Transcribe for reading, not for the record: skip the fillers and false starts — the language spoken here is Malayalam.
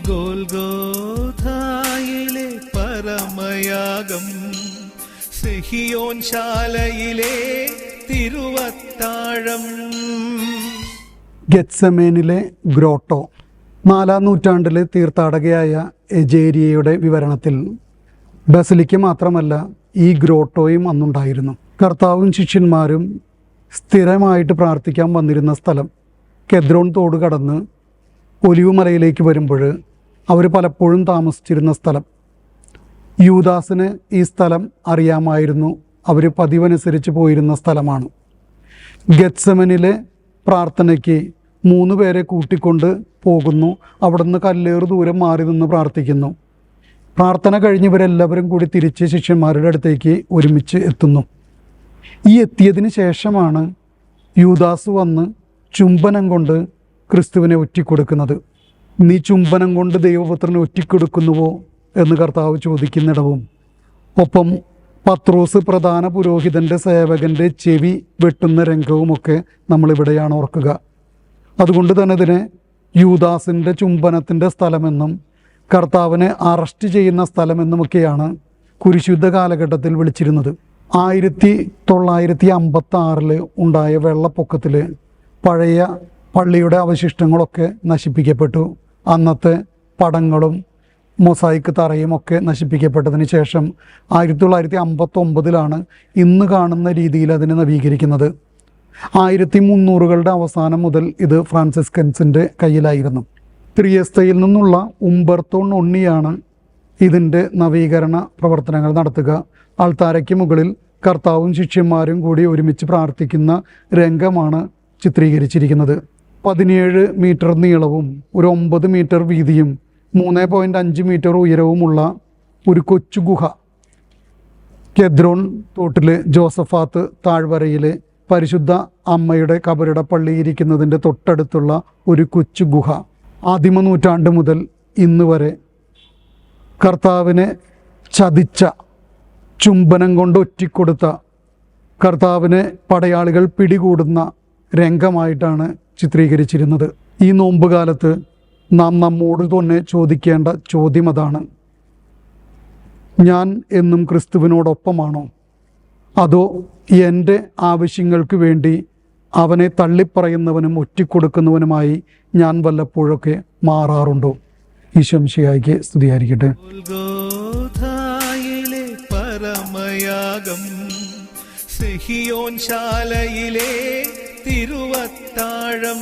ഗോൽഗോഥായിലെ പരമയാഗം, സിഹിയോൻ ശാലയിലെ തിരുവത്താഴം. ഗെത്സമേനിലെ ഗ്രോട്ടോ. 4-ാം നൂറ്റാണ്ടിലെ തീർത്ഥാടകയായ എജേരിയയുടെ വിവരണത്തിൽ ബസലിക്ക മാത്രമല്ല ഈ ഗ്രോട്ടോയും അന്നുണ്ടായിരുന്നു. കർത്താവും ശിഷ്യന്മാരും സ്ഥിരമായിട്ട് പ്രാർത്ഥിക്കാൻ വന്നിരുന്ന സ്ഥലം. കെദ്രോൺ തോട് കടന്ന് ഒലിവ് മലയിലേക്ക് വരുമ്പോൾ അവർ പലപ്പോഴും താമസിച്ചിരുന്ന സ്ഥലം. യൂദാസിന് ഈ സ്ഥലം അറിയാമായിരുന്നു. അവർ പതിവനുസരിച്ച് പോയിരുന്ന സ്ഥലമാണ്. ഗെത്സമനിലെ പ്രാർത്ഥനയ്ക്ക് 3 പേരെ കൂട്ടിക്കൊണ്ട് പോകുന്നു. അവിടുന്ന് കല്ലേറ് ദൂരം മാറി നിന്ന് പ്രാർത്ഥിക്കുന്നു. പ്രാർത്ഥന കഴിഞ്ഞവരെല്ലാവരും കൂടി തിരിച്ച് ശിഷ്യന്മാരുടെ അടുത്തേക്ക് ഒരുമിച്ച് എത്തുന്നു. ഈ എത്തിയതിന് ശേഷമാണ് യൂദാസ് വന്ന് ചുംബനം കൊണ്ട് ക്രിസ്തുവിനെ ഒറ്റിക്കൊടുക്കുന്നത്. നീ ചുംബനം കൊണ്ട് ദൈവപുത്രനെ ഒറ്റിക്കൊടുക്കുന്നുവോ എന്ന് കർത്താവ് ചോദിക്കുന്നിടവും, ഒപ്പം പത്രോസ് പ്രധാന പുരോഹിതൻ്റെ സേവകൻ്റെ ചെവി വെട്ടുന്ന രംഗവുമൊക്കെ നമ്മളിവിടെയാണ് ഓർക്കുക. അതുകൊണ്ട് തന്നെ ഇതിനെ യൂദാസിൻ്റെ ചുംബനത്തിൻ്റെ സ്ഥലമെന്നും കർത്താവിനെ അറസ്റ്റ് ചെയ്യുന്ന സ്ഥലമെന്നുമൊക്കെയാണ് കുരിശുദ്ധ കാലഘട്ടത്തിൽ വിളിച്ചിരുന്നത്. 1956 ഉണ്ടായ വെള്ളപ്പൊക്കത്തിൽ പഴയ പള്ളിയുടെ അവശിഷ്ടങ്ങളൊക്കെ നശിപ്പിക്കപ്പെട്ടു. അന്നത്തെ പടങ്ങളും മൊസായിക്ക് തറയും ഒക്കെ നശിപ്പിക്കപ്പെട്ടതിന് ശേഷം 1959 ഇന്ന് കാണുന്ന രീതിയിൽ അതിനെ നവീകരിക്കുന്നത്. 1300കളുടെ അവസാനം മുതൽ ഇത് ഫ്രാൻസിസ്കൻസിൻ്റെ കയ്യിലായിരുന്നു. ത്രിയസ്തയിൽ നിന്നുള്ള ഉംബർത്തോ നൊണ്ണിയാണ് ഇതിൻ്റെ നവീകരണ പ്രവർത്തനങ്ങൾ നടത്തുക. അൾത്താരയ്ക്ക് മുകളിൽ കർത്താവും ശിഷ്യന്മാരും കൂടി ഒരുമിച്ച് പ്രാർത്ഥിക്കുന്ന രംഗമാണ് ചിത്രീകരിച്ചിരിക്കുന്നത്. 17 മീറ്റർ നീളവും 9 മീറ്റർ വീതിയും 3.5 മീറ്റർ ഉയരവുമുള്ള ഒരു കൊച്ചു ഗുഹ. കെദ്രോൺ തോട്ടിലെ ജോസഫാത്ത് താഴ്വരയിലെ പരിശുദ്ധ അമ്മയുടെ കബറിട പള്ളി ഇരിക്കുന്നതിൻ്റെ തൊട്ടടുത്തുള്ള ഒരു കൊച്ചു ഗുഹ. ആദിമ നൂറ്റാണ്ട് മുതൽ ഇന്ന് വരെ കർത്താവിനെ ചതിച്ച, ചുംബനം കൊണ്ട് ഒറ്റിക്കൊടുത്ത, കർത്താവിനെ പടയാളികൾ പിടികൂടുന്ന രംഗമായിട്ടാണ് ചിത്രീകരിച്ചിരുന്നത്. ഈ നോമ്പുകാലത്ത് നാം നമ്മോട് തന്നെ ചോദിക്കേണ്ട ചോദ്യം അതാണ്: ഞാൻ എന്നും ക്രിസ്തുവിനോടൊപ്പമാണോ? അതോ എൻ്റെ ആവശ്യങ്ങൾക്ക് വേണ്ടി അവനെ തള്ളിപ്പറയുന്നവനും ഒറ്റിക്കൊടുക്കുന്നവനുമായി ഞാൻ വല്ലപ്പോഴൊക്കെ മാറാറുണ്ടോ? ഈശോ മിശിഹായ്ക്ക് സ്തുതിയായിരിക്കട്ടെ. ഗോൽഗോഥായിലെ പരമയാഗം, സിഹിയോൻ ശാലയിലെ തിരുവത്താഴം.